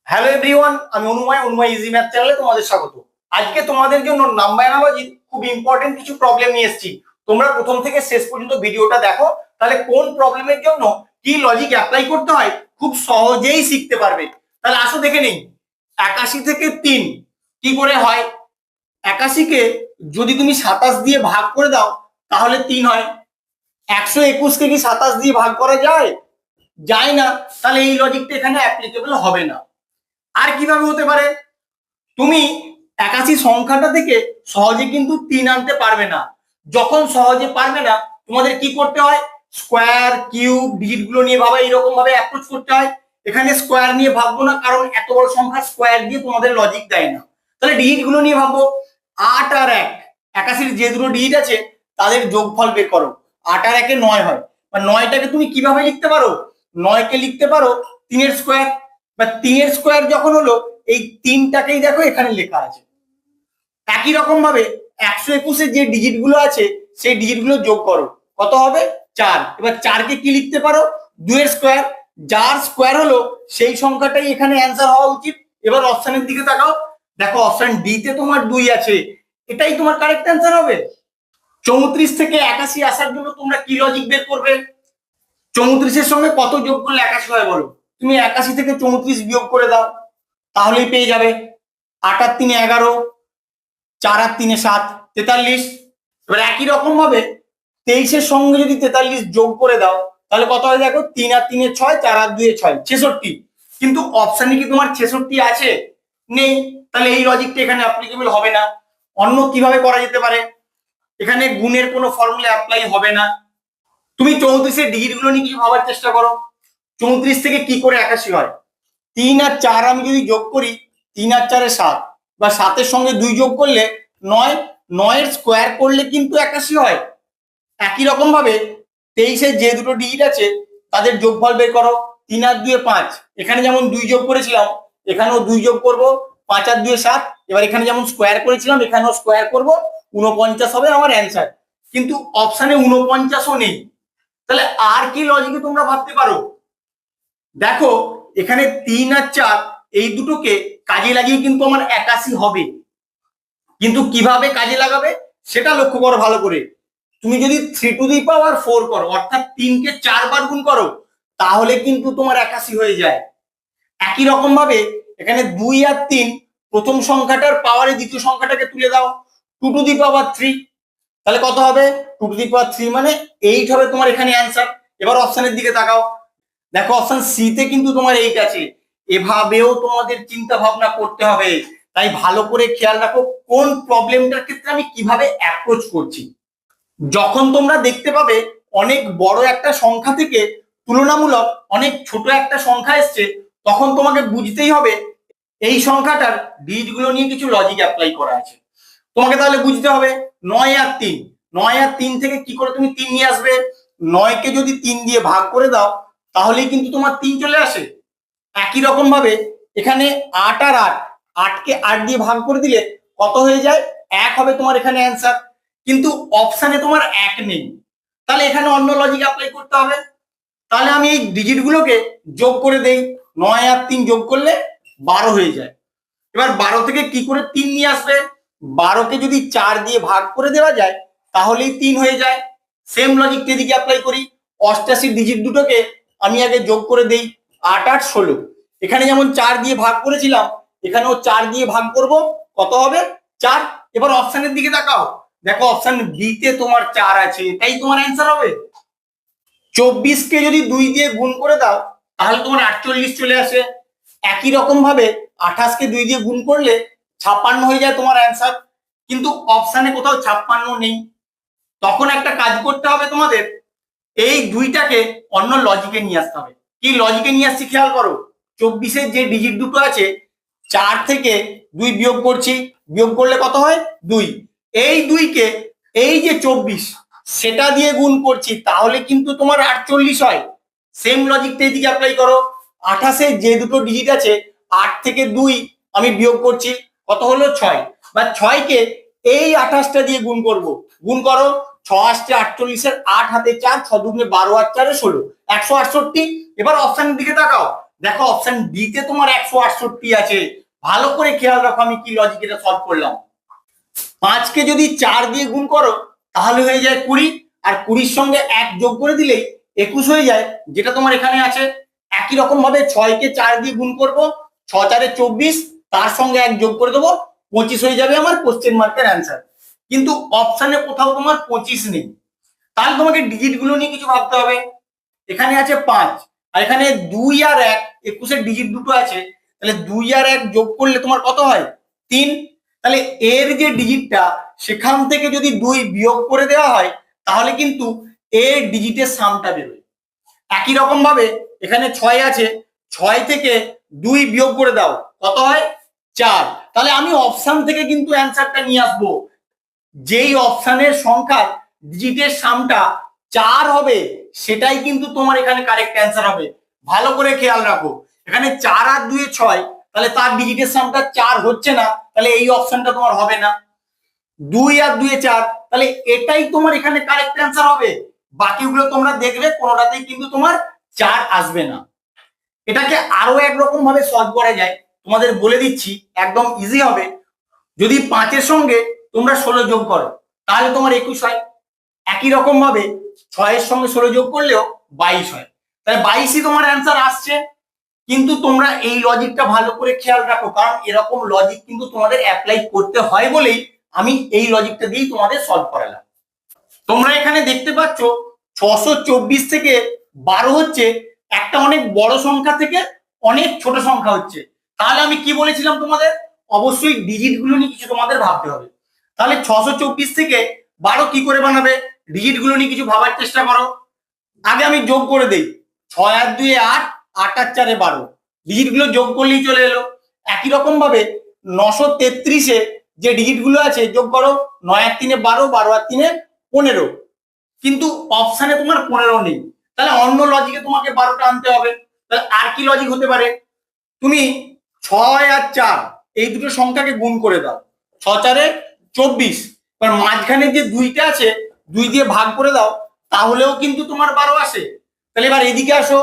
Hello everyone, আমি অনুময় easy math চ্যানেলে তোমাদের স্বাগত। আজকে তোমাদের জন্য নাম্বার অ্যানালজির খুব ইম্পর্টেন্ট কিছু প্রবলেম নিয়ে এসেছি। তোমরা প্রথম থেকে শেষ পর্যন্ত ভিডিওটা দেখো, তাহলে কোন প্রবলেমের জন্য কি লজিক অ্যাপ্লাই করতে হয় খুব সহজেই শিখতে পারবে। তাহলে আসো দেখে নেই 81 থেকে 3 কি করে হয়। 81 কে যদি তুমি 27 দিয়ে ভাগ করে দাও তাহলে 3 হয়। 121 কে কি 27 দিয়ে ভাগ করা যায়? যায় না। তাহলে এই লজিকটা এখানে অ্যাপ্লিকেবল হবে না। আর কিভাবে হতে পারে? তুমি 81 সংখ্যাটা থেকে সহজে কিন্তু 3 আনতে পারবে না। যখন সহজে পারবে না, তোমাদের কি করতে হয়? স্কোয়ার, কিউব, ডিজিট গুলো নিয়ে ভাবা, এইরকম ভাবে অ্যাপ্রোচ করতে হয়। এখানে স্কোয়ার নিয়ে ভাববো না, কারণ এত বড় সংখ্যা স্কোয়ার দিয়ে তোমাদের লজিক দেয় না। তাহলে ডিজিট গুলো নিয়ে ভাববো। 8 আর 1, 81 যে দুটো ডিজিট আছে তাদের যোগফল বের করো। 8 আর 1 9 হয়। বা 9টাকে তুমি কিভাবে লিখতে পারো? 9 কে লিখতে পারো 3 এর স্কোয়ার। বা 3 এর স্কোয়ার যখন হলো, এই 3টাকেই দেখো এখানে লেখা আছে। একই রকম ভাবে 121 এর যে ডিজিট গুলো আছে সেই ডিজিট গুলো যোগ করো, কত হবে? 4। এবার 4 কে কি লিখতে পারো? 2 এর স্কোয়ার। যার স্কোয়ার হলো সেই সংখ্যাটাই এখানে অ্যান্সার হওয়া উচিত। এবার অপশনের দিকে তাকাও, দেখো অপশন ডি তে তোমার 2 আছে, এটাই তোমার কারেক্ট অ্যান্সার হবে। 34 থেকে 81 আসার জন্য তোমরা কি লজিক বের করবে? 34 এর সঙ্গে কত যোগ করলে 81 হয় বলো? তুমি 81 থেকে 34 বিয়োগ করে দাও, তাহলেই পেয়ে যাবে। 8 আর 3 11, 4 আর 3 7, 43। এবার একই রকম ভাবে 23 এর সঙ্গে যদি 43 যোগ করে দাও তাহলে কত হয় দেখো? 3 আর 3 6, 4 আর 2 6, 66। কিন্তু অপশনে কি তোমার 66 আছে? নেই। তাহলে এই লজিকটা এখানে অ্যাপ্লিকেবল হবে না। অন্য কিভাবে করা যেতে পারে? এখানে গুণের কোনো ফর্মুলা অ্যাপ্লাই হবে না। তুমি 34 এর ডিজিট গুলো নিয়ে কিছু ভাবার চেষ্টা করো। 34 থেকে কি করে 81 হয়? 3 আর 4 আমি যদি যোগ করি, 3 আর 4 7, বা 7 এর সঙ্গে 2 যোগ করলে 9, 9 এর স্কোয়ার করলে কিন্তু 81 হয়। একই রকম ভাবে 23 এর যে দুটো ডিজিট আছে তাদের যোগফল বের করো। 3 আর 2 5, এখানে যেমন 2 যোগ করেছিলাম এখানেও 2 যোগ করব। 5 আর 2 7, এবার এখানে যেমন স্কোয়ার করেছিলাম এখানেও স্কোয়ার করব। 49 হবে আমার অ্যান্সার। কিন্তু অপশনে 49ও নেই। তাহলে আর কি লজিকে তোমরা ভাবতে পারো? দেখো এখানে 3 আর 4 এই দুটোকে কাজে লাগিয়ে কিন্তু আমার 81 হবে। কিন্তু কিভাবে কাজে লাগাবে সেটা লক্ষ্য করো ভালো করে। তুমি যদি 3 টু দি পাওয়ার 4 করো, অর্থাৎ 3 কে 4 বার গুণ করো, তাহলে কিন্তু তোমার 81 হয়ে যায়। একই রকম ভাবে এখানে 2 আর 3, প্রথম সংখ্যাটার পাওয়ারে দ্বিতীয় সংখ্যাটাকে তুলে দাও, 2 টু দি পাওয়ার 3। তাহলে কত হবে? 2 টু দি পাওয়ার 3 মানে 8 হবে তোমার এখানে অ্যান্সার। এবার অপশনের দিকে তাকাও, দেখো অপশন সি তে কিন্তু তোমার 8 আছে। এভাবেও তোমাদের চিন্তা ভাবনা করতে হবে। তাই ভালো করে খেয়াল রাখো কোন প্রবলেমটার ক্ষেত্রে আমি কিভাবে অ্যাপ্রোচ করছি। যখন তোমরা দেখতে পাবে অনেক বড় একটা সংখ্যা থেকে তুলনামূলক অনেক ছোট একটা সংখ্যা এসছে, তখন তোমাকে বুঝতেই হবে এই সংখ্যাটার বীজগুলো নিয়ে কিছু লজিক অ্যাপ্লাই করা আছে। তোমাকে তাহলে বুঝতে হবে 9 আর 3, 9 আর 3 থেকে কি করে তুমি 3 নিয়ে আসবে? 9 কে যদি 3 দিয়ে ভাগ করে দাও তাহলেই কিন্তু তোমার 3 চলে আসে। একই রকম ভাবে এখানে 8 আর 8, 8 কে 8 দিয়ে ভাগ করে দিলে কত হয়ে যায়? 1 হবে তোমার এখানে অ্যান্সার। কিন্তু অপশনে তোমার 1 নেই। তাহলে এখানে অন্য লজিক অ্যাপ্লাই করতে হবে। তাহলে আমি এই ডিজিট গুলোকে যোগ করে দেই। 9 আর 3 যোগ করলে 12 হয়ে যায়। এবার 12 থেকে কি করে 3 নিয়ে আসবে? 12কে যদি 4 দিয়ে ভাগ করে দেওয়া যায় তাহলেই 3 হয়ে যায়। সেম লজিকটা এদিকে অ্যাপ্লাই করি। 88 ডিজিট দুটোকে আমি আগে যোগ করে দেই। 8 8 16, এখানে যেমন 4 দিয়ে ভাগ করেছিলাম এখানেও 4 দিয়ে ভাগ করব, কত হবে? 4। এবার অপশনের দিকে তাকাও, দেখো অপশন বি তে তোমার 4 আছে, এটাই তোমার অ্যান্সার হবে। 24 কে যদি 2 দিয়ে গুণ করে দাও তাহলে তোমার 48 চলে আসে। একই রকম ভাবে 28 কে 2 দিয়ে গুণ করলে 56 হয়ে যায় তোমার অ্যান্সার। কিন্তু অপশনে কোথাও 56 নেই। তখন একটা কাজ করতে হবে তোমাদের, এই দুইটাকে অন্য লজিকে নিয়ে আসতে হবে। কি লজিকে নিয়ে আসছি খেয়াল করো। 24 এর যে ডিজিট দুটো আছে 4 থেকে 2 বিয়োগ করছি, বিয়োগ করলে কত হয়? 2। এই 2 কে এই যে 24 সেটা দিয়ে গুণ করছি, তাহলে কিন্তু তোমার 48 হয়। সেম লজিকটা এদিকে অ্যাপ্লাই করো। 28 এর যে দুটো ডিজিট আছে 8 থেকে 2 আমি বিয়োগ করছি, কত হলো? 6। বা 6 কে এই 28টা দিয়ে গুণ করব, গুণ করো। 6 আসছে 48 এর 8 হাতে 4, 6 দুগুণে 12 আর 4 16, 168। এবার অপশনের দিকে তাকাও, দেখো অপশন ডি তে তোমার 168 আছে। ভালো করে খেয়াল রাখো আমি কি লজিক এটা সলভ করলাম। 5কে যদি 4 দিয়ে গুণ করো তাহলে হয়ে যায় 20, আর 20-র সঙ্গে 1 যোগ করে দিলেই 21 হয়ে যায়, যেটা তোমার এখানে আছে। একই রকম ভাবে 6কে 4 দিয়ে গুণ করবো, 6 4 24, তার সঙ্গে 1 যোগ করে দেবো, 25 হয়ে যাবে আমার কোশ্চেন মার্কের অ্যান্সার। কিন্তু অপশনে কোথাও তোমার 25 নেই, তাহলে তোমাকে ডিজিট গুলো নিয়ে কিছু ভাবতে হবে। এখানে আছে 5, আর এখানে 2 আর 1, 21-এর ডিজিট দুটো আছে, তাহলে 2 আর 1 যোগ করলে তোমার কত হয়? 3। তাহলে এর যে ডিজিটটা সেখান থেকে যদি 2 বিয়োগ করে দেওয়া হয় তাহলে কিন্তু এর ডিজিটের সামটা বেরোয়। একই রকম ভাবে এখানে 6 আছে, 6 থেকে 2 বিয়োগ করে দাও, কত হয়? 4। তাহলে আমি অপশন থেকে কিন্তু অ্যান্সারটা নিয়ে আসবো। যেই অপশনের সংখ্যার ডিজিটের সামটা 4 হবে সেটাই কিন্তু তোমার এখানে কারেক্ট অ্যান্সার হবে। ভালো করে খেয়াল রাখো, এখানে 4 আর 2 6, তাহলে তার ডিজিটের সামটা 4 হচ্ছে না, তাহলে এই অপশনটা তোমার হবে না। 2 আর 2 4, তাহলে এটাই তোমার এখানে কারেক্ট অ্যান্সার হবে। বাকিগুলো তোমরা দেখবে কোনোটাতেই কিন্তু তোমার 4 আসবে না। এটাকে আরো একরকম ভাবে সলভ করা যায়, তোমাদের বলে দিচ্ছি, একদম ইজি হবে। যদি 5-এর সঙ্গে তোমরা 16 যোগ করো তাহলে তোমার 21 হয়। একই রকম ভাবে 6-এর সঙ্গে 16 যোগ করলেও 22 হয়, তাহলে 22ই তোমার অ্যান্সার আসছে। কিন্তু তোমরা এই লজিকটা ভালো করে খেয়াল রাখো, কারণ এরকম লজিক কিন্তু তোমাদের অ্যাপ্লাই করতে হয় বলেই আমি এই লজিকটা দিয়েই তোমাদের সলভ করালাম। তোমরা এখানে দেখতে পাচ্ছ 624 থেকে 12 হচ্ছে একটা অনেক বড় সংখ্যা থেকে অনেক ছোট সংখ্যা হচ্ছে। তাহলে আমি কি বলেছিলাম তোমাদের? অবশ্যই ডিজিট গুলো নিয়ে কিছু তোমাদের ভাবতে হবে। তাহলে 624 থেকে 12 কি করে বানাবে? ডিজিট গুলো নিয়ে কিছু ভাবার চেষ্টা করো। আগে আমি যোগ করে দেই, 6 আর 2 8, 8 আর 4 12, ডিজিট গুলো যোগ করলেই চলে এলো। একই রকম ভাবে 933-এ যে ডিজিট গুলো আছে যোগ করো, 9 আর 3 12, 12 আর 3 15, কিন্তু অপশনে তোমার 15 নেই, তাহলে অন্য লজিকে তোমাকে 12টা আনতে হবে। তাহলে আর কি লজিক হতে পারে? তুমি 6 আর 4 এই দুটো সংখ্যাকে গুণ করে দাও, 6 4 24, এবার মাঝখানে যে 2টা আছে 2 দিয়ে ভাগ করে দাও, তাহলেও কিন্তু তোমার 12 আসে। তাহলে এবার এদিকে আসো,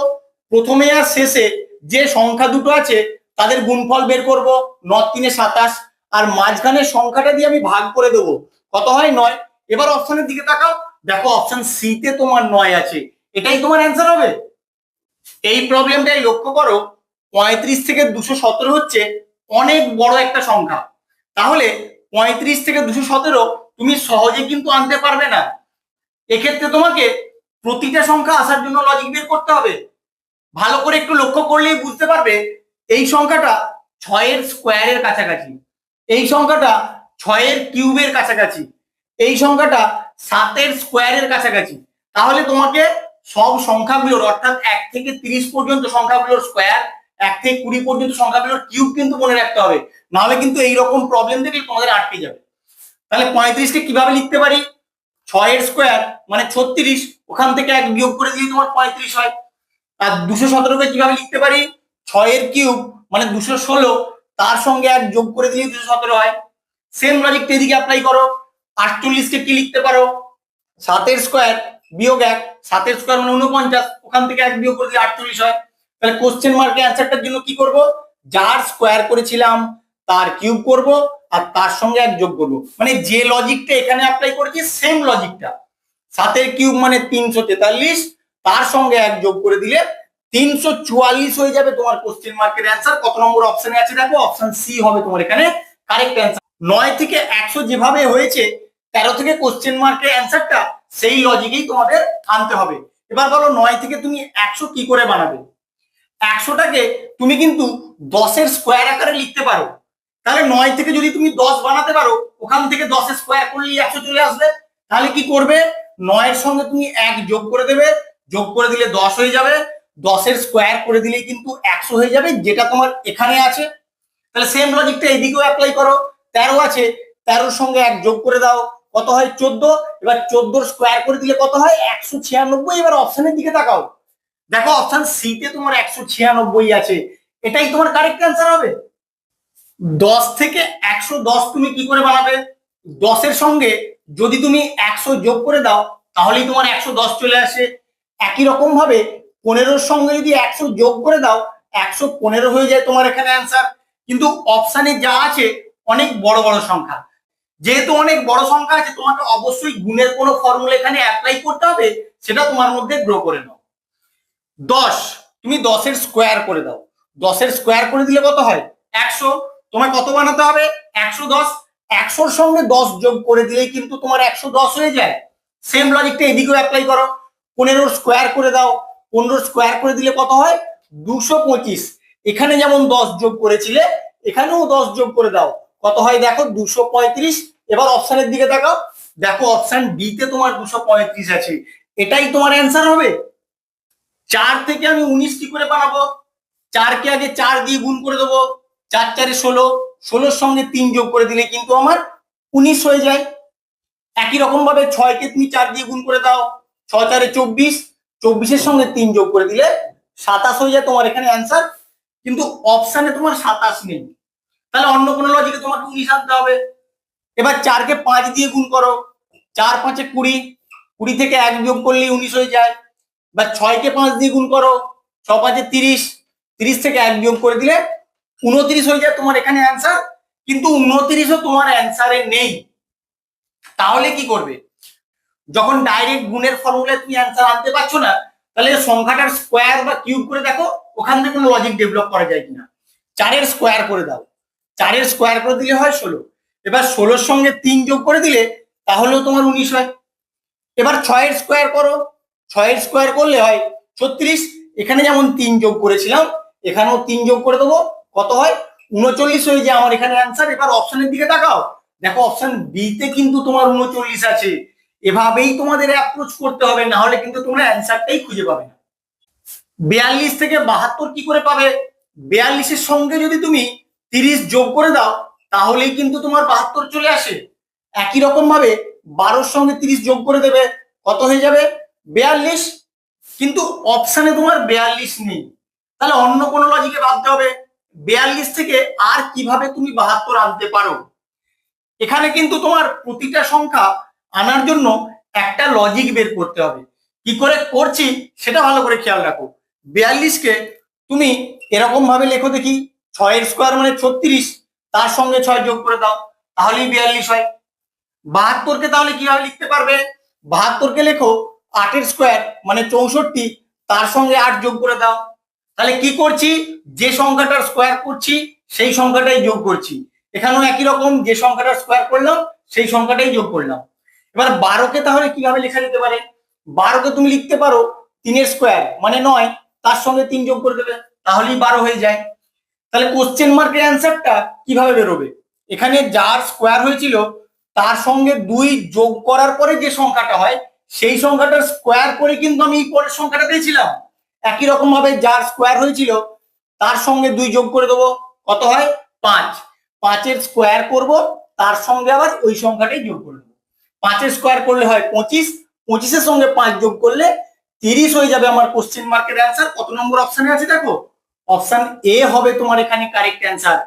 প্রথমে আর শেষে যে সংখ্যা দুটো আছে তাদের গুণফল বের করব, 9 3 27, আর মাঝখানের সংখ্যাটা দিয়ে আমি ভাগ করে দেবো, কত হয়? 9। এবার অপশনের দিকে তাকাও, দেখো অপশন সি তে তোমার 9 আছে, এটাই তোমার অ্যান্সার হবে। এই প্রবলেমটাই লক্ষ্য করো, 35 থেকে 217 হচ্ছে অনেক বড় একটা সংখ্যা, তাহলে 35 থেকে 217 তুমি সহজে কিন্তু আনতে পারবে না। এক্ষেত্রে তোমাকে প্রতিটা সংখ্যা আসার জন্য লজিক বের করতে হবে। ভালো করে একটু লক্ষ্য করলেই বুঝতে পারবে এই সংখ্যাটা 6-এর স্কোয়ারের কাছাকাছি, এই সংখ্যাটা 6-এর কিউবের কাছাকাছি, এই সংখ্যাটা 7-এর স্কোয়ারের কাছাকাছি। তাহলে তোমাকে সব সংখ্যাগুলোর, অর্থাৎ 1 থেকে 30 পর্যন্ত সংখ্যাগুলোর স্কোয়ার, 1 থেকে 20 পর্যন্ত সংখ্যাগুলোর কিউব কিন্তু মনে রাখতে হবে, নাহলে কিন্তু এইরকম প্রবলেম দেখলে তোমাদের আটকে যাবে। তাহলে 35কে কিভাবে লিখতে পারি? 6-এর স্কোয়ার মানে 36, ওখান থেকে 1 বিয়োগ করে দিলে তোমার 35 হয়। আর 217কে কিভাবে লিখতে পারি? 6-এর কিউব মানে 216, তার সঙ্গে 1 যোগ করে দিলে 217 হয়। সেম লজিকটা এদিকে অ্যাপ্লাই করো। 48কে কি লিখতে পারো? 7-এর স্কোয়ার বিয়োগ 1, 7-এর স্কোয়ার মানে 49, ওখান থেকে 1 বিয়োগ করে দিলে 48 হয়। তাহলে কোশ্চেন মার্কে অ্যান্সারটার জন্য কি করব? যার স্কোয়ার করেছিলাম তার কিউব করব, আর তার সঙ্গে 1 যোগ করব, মানে যে লজিকটা এখানে অ্যাপ্লাই করেছি সেম লজিকটা। 7-এর কিউব মানে 343, তার সঙ্গে 1 যোগ করে দিলে 344 হয়ে যাবে তোমার কোশ্চেন মার্কের অ্যান্সার। কত নম্বর অপশনে আছে দেখো, অপশন সি হবে তোমার এখানে কারেক্ট অ্যান্সার। 9 থেকে 100 যেভাবে হয়েছে 13 থেকে কোশ্চেন মার্কের অ্যান্সারটা সেই লজিকেই তোমাদের আনতে হবে। এবার বলো 9 থেকে তুমি 100 কি করে বানাবে? 100টাকে তুমি কিন্তু 10-এর স্কোয়ার আকারে লিখতে পারো। তাহলে 9 থেকে যদি তুমি 10 বানাতে পারো, ওখান থেকে 10-এর স্কোয়ার করলেই 100 চলে আসবে। তাহলে কি করবে? 9-এর সঙ্গে তুমি 1 যোগ করে দেবে, যোগ করে দিলে 10 হয়ে যাবে, 10-এর স্কোয়ার করে দিলেই কিন্তু 100 হয়ে যাবে, যেটা তোমার এখানে আছে। তাহলে সেম লজিকটা এদিকেও অ্যাপ্লাই করো। 13 আছে, 13-র সঙ্গে 1 যোগ করে দাও, কত হয়? 14। এবার 14-র স্কোয়ার করে দিলে কত হয়? 196। এবার অপশনের দিকে তাকাও, দেখো অপশন সি তে তোমার 196 আছে, এটাই তোমার কারেক্ট অ্যান্সার হবে। 10 থেকে 110 তুমি কি করে বানাবে? 10-এর সঙ্গে যদি তুমি 100 যোগ করে দাও তাহলেই তোমার 110 চলে আসে। একই রকম ভাবে 15-র সঙ্গে যদি 100 যোগ করে দাও 115 হয়ে যায় তোমার এখানে অ্যান্সার। কিন্তু অপশানে যা আছে অনেক বড় বড় সংখ্যা, যেহেতু অনেক বড় সংখ্যা আছে তোমাকে অবশ্যই গুণের কোনো ফর্মুলা এখানে অ্যাপ্লাই করতে হবে, সেটা তোমার মধ্যে গ্রো করে নাও। 10 তুমি 10-এর স্কোয়ার করে দাও, 10-এর স্কোয়ার করে দিলে কত হয় 100। তোমায় কত বানাতে হবে 110, 100-র সঙ্গে 10 যোগ করে দিলেই কিন্তু তোমার 110 হয়ে যায়। সেম লজিকটা এদিকেও অ্যাপ্লাই করো, 15-র স্কোয়ার করে দাও, 15-র স্কোয়ার করে দিলে কত হয় 225। এখানে যেমন 10 যোগ করেছিলে এখানেও 10 যোগ করে দাও, কত হয় দেখো 235। এবার অপশনের দিকে তাকাও, দেখো অপশন বি তে তোমার 235 আছে, এটাই তোমার অ্যান্সার হবে। 4 থেকে আমি 19 কি করে বানাবো, 4কে আগে 4 দিয়ে গুণ করে দেবো, 4 4 16, 16-র সঙ্গে 3 যোগ করে দিলে কিন্তু আমার 19 হয়ে যায়। একই রকম ভাবে 6কে তুমি 4 দিয়ে গুণ করে দাও, 6 4 24, 24-এর সঙ্গে 3 যোগ করে দিলে 27 হয়ে যায় তোমার এখানে অ্যান্সার। কিন্তু অপশানে তোমার 27 নেই, তাহলে অন্য কোনো লজিকে তোমাকে 19 আনতে হবে। এবার 4কে 5 দিয়ে গুণ করো, 4 5 20, 20 থেকে 1 যোগ করলেই 19 হয়ে যায়। বা 6কে 5 দিয়ে গুণ করো, 6 5 30, 30 থেকে 1 বিয়োগ করে দিলে 29 হয়ে যায় তোমার এখানে অ্যান্সার। কিন্তু 29ও তোমার অ্যান্সারে নেই, তাহলে কি করবে? যখন ডাইরেক্ট গুণের ফর্মুলায় তুমি অ্যান্সার আনতে পারছো না, তাহলে সংখ্যাটার স্কোয়ার বা কিউব করে দেখো ওখান থেকে কোনো লজিক ডেভেলপ করা যায় কিনা। 4-এর স্কোয়ার করে দাও, 4-এর স্কোয়ার করে দিলে হয় 16। এবার 16-র সঙ্গে 3 যোগ করে দিলে তাহলেও তোমার 19 হয়। এবার 6-এর স্কোয়ার করো, 6-এর স্কোয়ার করলে হয় 36। এখানে যেমন 3 যোগ করেছিলাম এখানেও 3 যোগ করে দেবো, কত হয় 39 হয়ে যায় আমার এখানে অ্যান্সার। এবার অপশনের দিকে তাকাও, দেখো অপশন বি তে কিন্তু তোমার 39 আছে। এভাবেই তোমাদের অ্যাপ্রোচ করতে হবে, না হলে কিন্তু তোমরা অ্যান্সারটাই খুঁজে পাবে না। 42 থেকে 72 কি করে পাবে? 42-এর সঙ্গে যদি তুমি 30 যোগ করে দাও তাহলেই কিন্তু তোমার 72 চলে আসে। একই রকম ভাবে 12-র সঙ্গে 30 যোগ করে দেবে, কত হয়ে যাবে 42। কিন্তু অপশানে তোমার 42 নেই, তাহলে অন্য কোনো লজিকে ভাবতে হবে 42 থেকে আর কিভাবে তুমি 72 আনতে পারো। এখানে কিন্তু তোমার প্রতিটা সংখ্যা আনার জন্য একটা লজিক বের করতে হবে, কি করে করছি সেটা ভালো করে খেয়াল রাখো। 42-কে তুমি এরকম ভাবে লেখো দেখি, 6-এর স্কোয়ার মানে 36, তার সঙ্গে 6 যোগ করে দাও তাহলেই 42 হয়। 72-কে তাহলে কিভাবে লিখতে পারবে? 72-কে লেখো 8-এর স্কোয়ার মানে 64, তার সঙ্গে 8 যোগ করে দাও। তাহলে কি করছি, যে সংখ্যাটার স্কোয়ার করছি সেই সংখ্যাটাই যোগ করছি। এখানেও একই রকম, যে সংখ্যাটার স্কোয়ার করলাম সেই সংখ্যাটাই যোগ করলাম। এবার 12-কে তাহলে কিভাবে লেখা যেতে পারে? 12-কে তুমি লিখতে পারো 3-এর স্কোয়ার মানে 9, তার সঙ্গে 3 যোগ করে দেবে তাহলেই 12 হয়ে যায়। তাহলে কোশ্চেন মার্কের অ্যান্সারটা কিভাবে বেরোবে? এখানে যার স্কোয়ার হয়েছিল তার সঙ্গে 2 যোগ করার পরে যে সংখ্যাটা হয় সেই সংখ্যাটার স্কোয়ার করে কিন্তু আমি এই পরের সংখ্যাটা পেয়েছিলাম। একই রকম ভাবে যার স্কোয়ার হয়েছিল তার সঙ্গে 2 যোগ করে দেবো, কত হয় 5। 5-এর স্কোয়ার করব, তার সঙ্গে আবার ওই সংখ্যাটাই যোগ করে দেবো। 5-এর স্কোয়ার করলে হয় 25, 25-এর সঙ্গে 5 যোগ করলে 30 হয়ে যাবে আমার কোশ্চেন মার্কের অ্যান্সার। কত নম্বর অপশনে আছে দেখো, অপশন এ হবে তোমার এখানে কারেক্ট অ্যান্সার।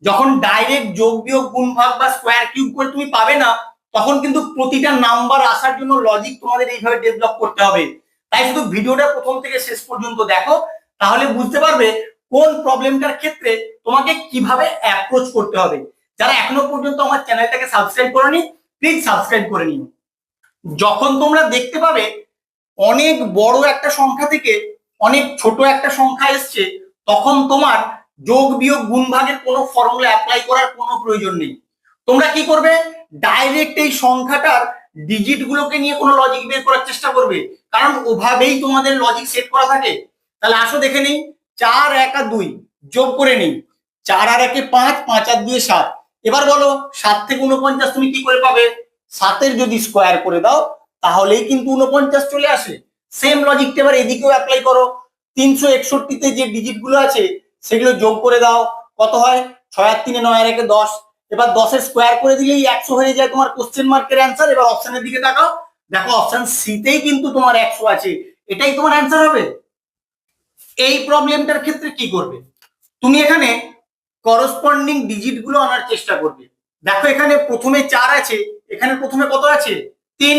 যখন ডাইরেক্ট যোগ বিয়োগ গুণ ভাগ বা স্কোয়ার কিউব করে তুমি পাবে না, তখন কিন্তু প্রতিটা নাম্বার আসার জন্য লজিক তোমাদের এইভাবে ডেভেলপ করতে হবে। তাই শুধু ভিডিওটা প্রথম থেকে শেষ পর্যন্ত দেখো, তাহলে বুঝতে পারবে কোন প্রবলেমটার ক্ষেত্রে তোমাকে কিভাবে অ্যাপ্রোচ করতে হবে। যারা এখনো পর্যন্ত আমার চ্যানেলটাকে সাবস্ক্রাইব করোনি প্লিজ সাবস্ক্রাইব করে নিও। যখন তোমরা দেখতে পাবে অনেক বড় একটা সংখ্যা থেকে অনেক ছোট একটা সংখ্যা এসছে, তখন তোমার যোগ বিয়োগ গুণ ভাগের কোনো ফর্মুলা অ্যাপ্লাই করার কোনো প্রয়োজন নেই। তোমরা কি করবে, ডাইরেক্ট এই সংখ্যাটার ডিজিট গুলোকে নিয়ে কোনো লজিক বের করার চেষ্টা করবে, কারণ ওভাবেই তোমাদের লজিক সেট করা থাকে। তাহলে আসো দেখে নিই, 4 1 আর 2 যোগ করে নিই, 4 আর 1 5, 5 আর 2 7। এবার বলো 7 থেকে 49 তুমি কি করে পাবে? 7-এর যদি স্কোয়ার করে দাও তাহলেই কিন্তু 49 চলে আসে। সেম লজিকটা এবার এদিকেও অ্যাপ্লাই করো, 361-তে যে ডিজিট গুলো আছে সেগুলো যোগ করে দাও, কত হয় 6 আর 3 9 আর 1 10। এবার 10-এর স্কোয়ার করে দিলেই 100 হয়ে যায় তোমার কোশ্চেন মার্কের অ্যান্সার। এবার অপশনের দিকে তাকাও, দেখো অপশন সি তেই কিন্তু তোমার 100 আছে, এটাই তোমার অ্যান্সার হবে। এই প্রবলেমটার ক্ষেত্রে কি করবে, তুমি এখানে করসপন্ডিং ডিজিট গুলো আনার চেষ্টা করবে। দেখো এখানে প্রথমে 4 আছে, এখানে প্রথমে কত আছে 3।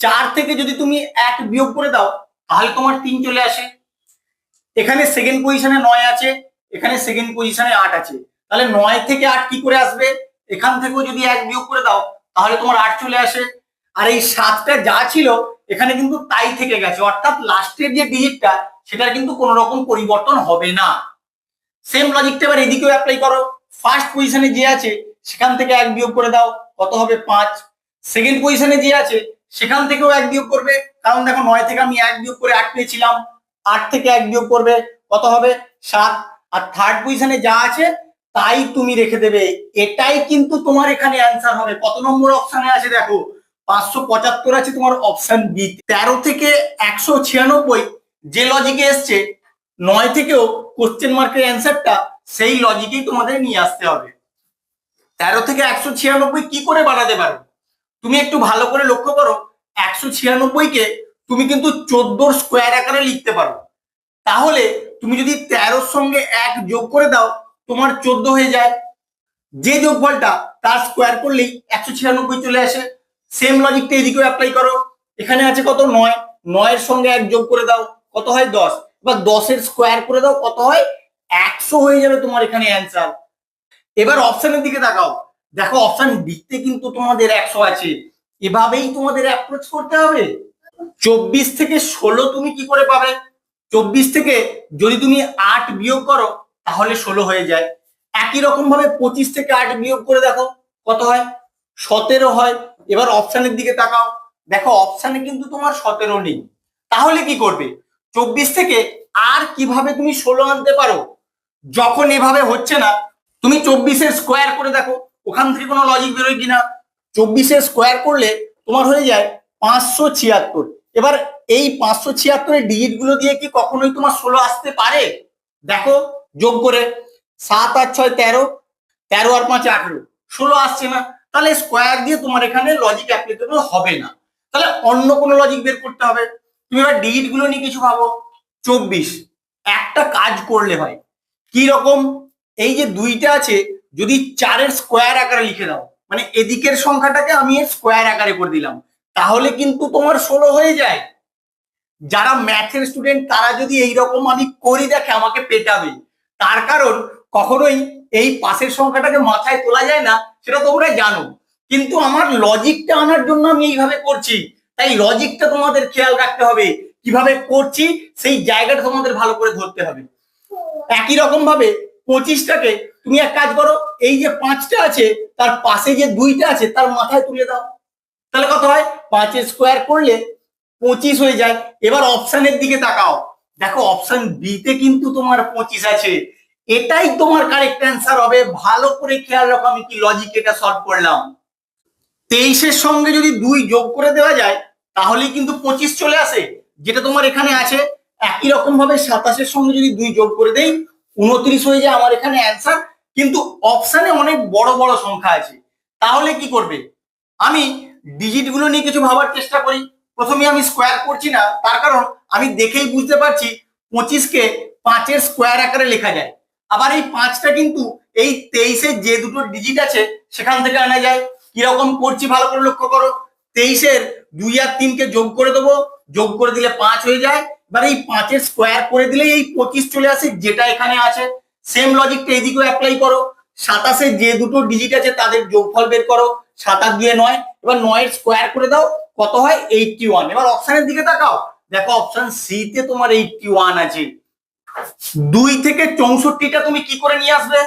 4 থেকে যদি তুমি 1 বিয়োগ করে দাও তাহলে তোমার 3 চলে আসে। এখানে সেকেন্ড পজিশনে 9 আছে, এখানে সেকেন্ড পজিশনে 8 আছে, তাহলে 9 থেকে 8 কি করে আসবে? এখান থেকেও যদি 1 বিয়োগ করে দাও তাহলে তোমার 8 চলে আসে। আর এই 7টা যা ছিল এখানে কিন্তু তাই থেকে গেছে, অর্থাৎ লাস্টের যে ডিজিটটা সেটার কিন্তু কোনো রকম পরিবর্তন হবে না। সেম লজিকটা এবার এদিকেও অ্যাপ্লাই করো। ফার্স্ট পজিশনে যে আছে সেখান থেকে 1 বিয়োগ করে দাও, কত হবে? 5। সেকেন্ড পজিশনে যে আছে সেখান থেকেও 1 বিয়োগ করবে, কারণ দেখো 9 থেকে আমি 1 বিয়োগ করে 8 পেয়েছিলাম, 8 থেকে 1 বিয়োগ করবে, কত হবে? 7। আর থার্ড পজিশনে যা আছে তাই তুমি রেখে দেবে, এটাই কিন্তু তোমার এখানে অ্যান্সার হবে। কত নম্বর অপশনে আছে দেখো? 575 আছে তোমার অপশন বি। 13 থেকে 196 যে লজিকে এসছে, 9 থেকেও কোশ্চেন মার্কের অ্যান্সারটা সেই লজিকেই তোমাদের নিয়ে আসতে হবে। 13 থেকে 196 কি করে বানাতে পারো? তুমি একটু ভালো করে লক্ষ্য করো, 196 কে তুমি কিন্তু 14 স্কোয়ার আকারে লিখতে পারো। তাহলে তুমি যদি 13 সঙ্গে 1 যোগ করে দাও তোমার 14 হয়ে যায়, যে যোগফলটা তার স্কোয়ার করলেই 196 চলে আসে। সেম লজিকটা এদিকেও অ্যাপ্লাই করো। এখানে আছে কত? 9, 9 এর সঙ্গে 1 যোগ করে দাও, কত হয়? 10। এবার 10 এর স্কোয়ার করে দাও, কত হয়? 100 হয়ে যাবে তোমার এখানে অ্যান্সার। এবার অপশনের দিকে তাকাও, দেখো অপশন ডিতে কিন্তু তোমাদের 100 আছে। এভাবেই তোমাদের অ্যাপ্রোচ করতে হবে। 24 থেকে 16 তুমি কি করে পাবে? 24 থেকে যদি তুমি 8 বিয়োগ করো তাহলে 16 হয়ে যায়। একই রকম ভাবে 25 থেকে 8 বিয়োগ করে দেখো কত হয়? 17 হয়। এবার অপশনের দিকে তাকাও, দেখো অপশনে কিন্তু তোমার 17 নেই, তাহলে কি করবে? 24 থেকে আর কিভাবে তুমি 16 আনতে পারো? যখন এভাবে হচ্ছে না, তুমি 24 স্কোয়ার করে দেখো ওখান থেকে কোনো লজিক বেরোয় কিনা। 24 স্কোয়ার করলে তোমার হয়ে যায় 576। এবার এই 576 ডিজিট গুলো দিয়ে কি কখনোই তোমার 16 আসতে পারে? দেখো যোগ করে, 7 আর 6 13, 13 আর 5 18, 16 আসছে না, তাহলে স্কোয়ার দিয়ে তোমার এখানে লজিক অ্যাপ্লিকেবল হবে না, তাহলে অন্য কোনো লজিক বের করতে হবে। তুমি এবার ডিজিট গুলো নিয়ে কিছু ভাবো। 24 একটা কাজ করলে হয় কি রকম? এই যে 2টা আছে যদি 4-এর স্কোয়ার আকারে লিখে দাও, মানে এদিকের সংখ্যাটাকে আমি স্কোয়ার আকারে করে দিলাম, তাহলে কিন্তু তোমার 16 হয়ে যায়। যারা ম্যাথের স্টুডেন্ট তারা যদি এইরকম আমি করি দেখে আমাকে পেটাবে, তার কারণ কখনোই এই পাশের সংখ্যাটাকে মাথায় তোলা যায় না, সেটা তোমরা জানো, কিন্তু আমার লজিকটা আনার জন্য আমি এইভাবে করছি, তাই লজিকটা তোমাদের খেয়াল রাখতে হবে। কিভাবে করছি সেই জায়গাটা তোমাদের ভালো করে ধরতে হবে। একই রকম ভাবে 25টাকে তুমি এক কাজ করো, এই যে 5টা আছে তার পাশে যে 2টা আছে তার মাথায় তুলে দাও, তাহলে কত হয়? 5 স্কোয়ার করলে 25 হয়ে যায়। এবার অপশনের দিকে তাকাও, দেখো অপশন বি তে কিন্তু তোমার 25 আছে, এটাই তোমার কারেক্ট অ্যান্সার হবে। ভালো করে খেয়াল রাখো আমি কি লজিক এটা সলভ করলাম। 23-এর সঙ্গে যদি 2 যোগ করে দেওয়া যায় তাহলে কিন্তু 25 চলে আসে, যেটা তোমার এখানে আছে। একই রকম ভাবে 27-এর সঙ্গে যদি 2 যোগ করে দেই 29 হয়ে যায় আমার এখানে অ্যান্সার। কিন্তু অপশনে অনেক বড় বড় সংখ্যা আছে, তাহলে কি করবে? আমি ডিজিট গুলো নিয়ে কিছু ভাবার চেষ্টা করি। প্রথমে আমি স্কোয়ার করছি না, তার কারণ আমি দেখেই বুঝতে পারছি 25কে 5-এর স্কোয়ার আকারে লেখা যায়। আবার এই 5টা কিন্তু এই 23-এর যে দুটো ডিজিট আছে সেখান থেকে আনা যায়। কিরকম করছি ভালো করে লক্ষ্য করো। 23-এর 2 আর 3-কে যোগ করে দেবো, যোগ করে দিলে 5 হয়ে যায়। এবার এই 5-এর স্কোয়ার করে দিলে এই 25 চলে আসে, যেটা এখানে আছে। সেম লজিকটা এদিকেও অ্যাপ্লাই করো। 27-এর যে দুটো ডিজিট আছে তাদের যোগফল বের করো, 7 আর 2 9। এবার 9-এর স্কোয়ার করে দাও, কত হয়? 81। এবার অপশনের দিকে তাকাও, দেখো অপশন সি তে তোমার 81 আছে। 2 থেকে 64টা তুমি কি করে নিয়ে আসবে?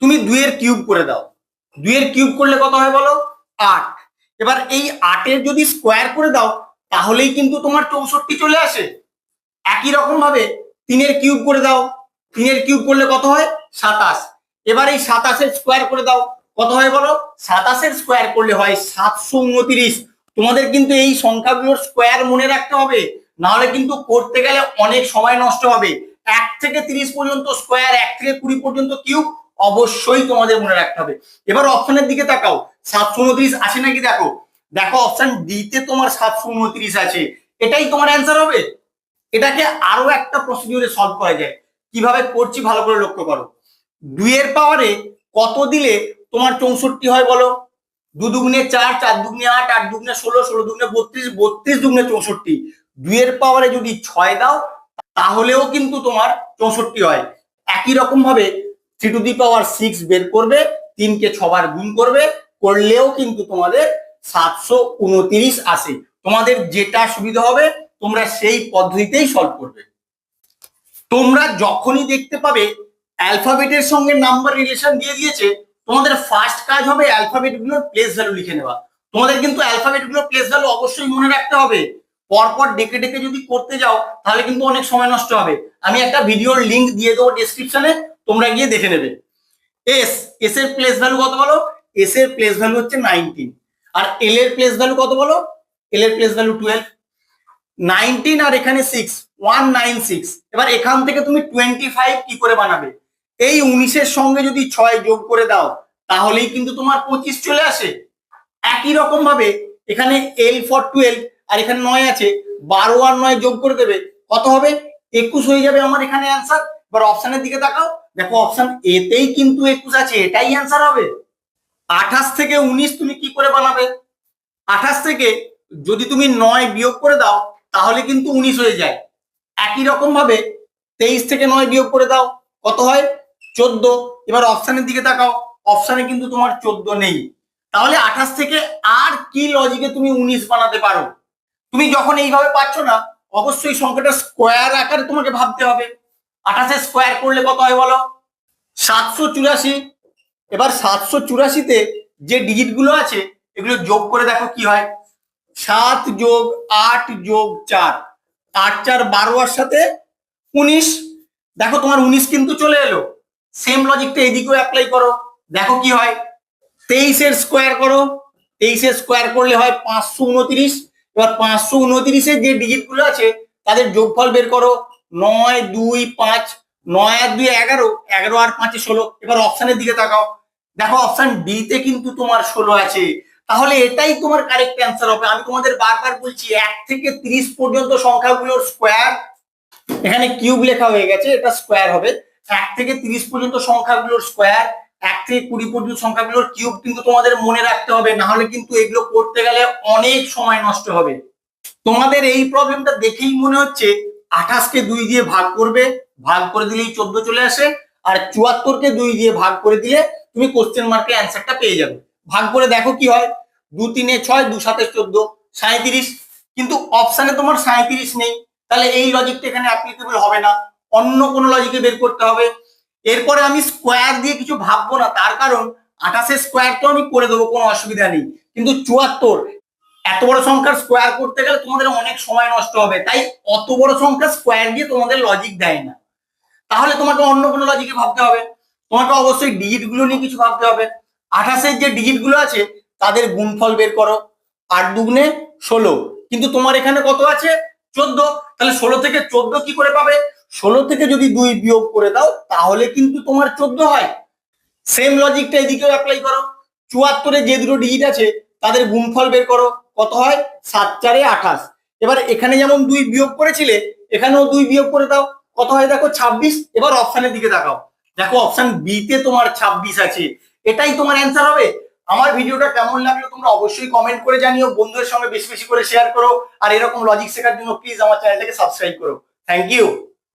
তুমি 2 এর কিউব করে দাও, 2 এর কিউব করলে কত হয় বলো? 8। এবার এই 8-এর যদি স্কোয়ার করে দাও তাহলেই কিন্তু তোমার 64 চলে আসে। একই রকম ভাবে 3-এর কিউব করে দাও, 3-এর কিউব করলে কত হয়? 27। এবার এই 27-এর স্কোয়ার করে দাও, কত হয় বলো? 27-এর স্কোয়ার করলে হয় 729। তোমাদের কিন্তু এই সংখ্যাগুলোর স্কোয়ার মনে রাখতে হবে, না হলে কিন্তু করতে গেলে অনেক সময় নষ্ট হবে। 1 থেকে 30 পর্যন্ত স্কোয়ার, 1 থেকে 20 পর্যন্ত কিউব অবশ্যই তোমাদের মনে রাখতে হবে। এবার অপশনের দিকে তাকাও, 729 আছে নাকি দেখো। দেখো অপশন ডি তে তোমার 729 আছে, এটাই তোমার অ্যান্সার হবে। এটাকে আরো একটা প্রসিডিউরে সলভ করা যায়, কিভাবে করছি ভালো করে লক্ষ্য করো। 2 এর পাওয়ারে কত দিলে তোমার 64 হয় বলো? 2 দুগুণে 4, 4 দুগুণে 8, 8 দুগুণে 16, 16 দুগুণে 32, 32 দুগুণে 64। 2 এর পাওয়ারে যদি 6 দাও তাহলেও কিন্তু তোমার 64 হয়। একই রকম ভাবে 3^6 বের করবে, 3 কে 6 বার গুণ করবে, করলেও কিন্তু তোমাদের 729 আসে। তোমাদের যেটা সুবিধা হবে তোমরা সেই পদ্ধতিতেই সলভ করবে। তোমরা যখনই দেখতে পাবে অ্যালফাবেটের সঙ্গে নাম্বার রিলেশন দিয়ে দিয়েছে, তোমাদের ফার্স্ট কাজ হবে অ্যালফাবেট গুলোর প্লেস ভ্যালু লিখে নেওয়া। তোমাদের কিন্তু অ্যালফাবেট গুলোর প্লেস ভ্যালু অবশ্যই মনে রাখতে হবে। পরপর ডেকে ডেকে যদি করতে যাও তাহলে কিন্তু অনেক সময় নষ্ট হবে। আমি একটা ভিডিওর লিংক দিয়ে দেবো ডেসক্রিপশনে, তোমরা গিয়ে দেখে নেবে। এস এর প্লেস ভ্যালু কত বলো? এস এর প্লেস ভ্যালু হচ্ছে 19। আর এল এর প্লেস ভ্যালু কত বলো? এল এর প্লেস ভ্যালু 12। 19 আর এখানে 6, 196। এবার এখান থেকে তুমি 25 কি করে বানাবে? এই 19-এর সঙ্গে যদি 6 যোগ করে দাও তাহলেই কিন্তু তোমার 25 চলে আসে। একই রকম ভাবে এখানে এল ফর 12 আর এখানে 9 আছে, 12 আর 9 যোগ করে দেবে, কত হবে? 21 হয়ে যাবে আমার এখানে অ্যান্সার। এবার অপশনের দিকে তাকাও, দেখো অপশন এতেই কিন্তু 21 আছে, এটাই অ্যান্সার হবে। 28 থেকে 19 তুমি কি করে বানাবে? 28 থেকে যদি তুমি 9 বিয়োগ করে দাও তাহলে কিন্তু 19 হয়ে যায়। একই রকম ভাবে 23 থেকে 9 বিয়োগ করে দাও, কত হয়? 14। এবার অপশনের দিকে তাকাও, অপশনে কিন্তু তোমার 14 নেই। তাহলে 28 থেকে আর কি লজিকে তুমি 19 বানাতে পারো? তুমি যখন এইভাবে পাচ্ছ না, অবশ্যই সংখ্যাটা স্কোয়ার আকারে তোমাকে ভাবতে হবে। 28 স্কোয়ার করলে কত হয় বলো? 784। এবার 784-তে যে ডিজিট গুলো আছে এগুলো যোগ করে দেখো কি হয়। 7 যোগ 8 যোগ 4, 8 4 12 আর সাথে 19। দেখো তোমার 19 কিন্তু চলে এলো। সেম লজিকটা এদিকেও অ্যাপ্লাই করো, দেখো কি হয়। 23-এর স্কোয়ার করো, 23-এর স্কোয়ার করলে হয় 529। এবার 529-এর যে ডিজিট গুলো আছে তাদের যোগফল বের করো। 9 2 5, 9 আর 2 11, 11 আর 5 16। এবার অপশনের দিকে তাকাও, দেখো অপশন ডি তে কিন্তু তোমার 16 আছে। তাহলে এটাই তোমার কারেক্ট অ্যান্সার হবে। আমি তোমাদের বারবার বলছি 1 থেকে 30 পর্যন্ত সংখ্যাগুলোর স্কোয়ার, এখানে কিউব লেখা হয়ে গেছে, এটা স্কোয়ার হবে। 1 থেকে 30 পর্যন্ত সংখ্যাগুলোর স্কোয়ার, 1 থেকে 20 পর্যন্ত সংখ্যাগুলোর কিউব কিন্তু তোমাদের মনে রাখতে হবে, না হলে কিন্তু এগুলো করতে গেলে অনেক সময় নষ্ট হবে। তোমাদের এই প্রবলেমটা দেখেই মনে হচ্ছে 28-কে 2 দিয়ে ভাগ করবে, ভাগ করে দিলেই 14 চলে আসে। আর 74-কে 2 দিয়ে ভাগ করে দিলে তুমি কোশ্চেন মার্কে অ্যান্সারটা পেয়ে যাবে। ভাগ করে দেখো কি হয়। 2 3 6, 2 7 14, 37। কিন্তু অপশনে তোমার 37 নেই, তাহলে এই লজিকটা এখানে অ্যাপ্লিকেবল হবে না, অন্য কোনো লজিকে বের করতে হবে। এরপরে আমি স্কোয়ার দিয়ে কিছু ভাববো না, তার কারণ 28-এর স্কোয়ার তো আমি করে দেবো, কোনো অসুবিধা নেই। কিন্তু 74 এত বড় সংখ্যার স্কোয়ার করতে গেলে তোমাদের অনেক সময় নষ্ট হবে, তাই অত বড় সংখ্যা স্কোয়ার দিয়ে তোমাদের লজিক দেয় না। তাহলে তোমাকে অন্য কোনো লজিকে ভাবতে হবে, তোমাকে অবশ্যই ডিজিট গুলো নিয়ে কিছু ভাবতে হবে। 28-এর যে ডিজিট গুলো আছে তাদের গুণফল বের করো। 8 দুগুণে 16, কিন্তু তোমার এখানে কত আছে? 14। তাহলে 16 থেকে 14 কি করে পাবে? 16 থেকে যদি 2 বিয়োগ করে দাও তাহলে কিন্তু তোমার 14 হয়। সেম লজিকটা এদিকেও অ্যাপ্লাই করো। 74-এ যে দুটো ডিজিট আছে তাদের গুণফল বের করো, কত হয়? 7 4 28। এবার এখানে যেমন 2 বিয়োগ করেছিলে এখানেও 2 বিয়োগ করে দাও, কত হয় দেখো? 26। এবার অপশনের দিকে তাকাও, দেখো অপশন বি তে তোমার 26 আছে, এটাই তোমার অ্যান্সার হবে। আমার ভিডিওটা কেমন লাগলো তোমরা অবশ্যই কমেন্ট করে জানিও, বন্ধুদের সঙ্গে বেশি বেশি করে শেয়ার করো। আর এরকম লজিক শেখার জন্য প্লিজ আমার চ্যানেলটাকে সাবস্ক্রাইব করো। Thank you.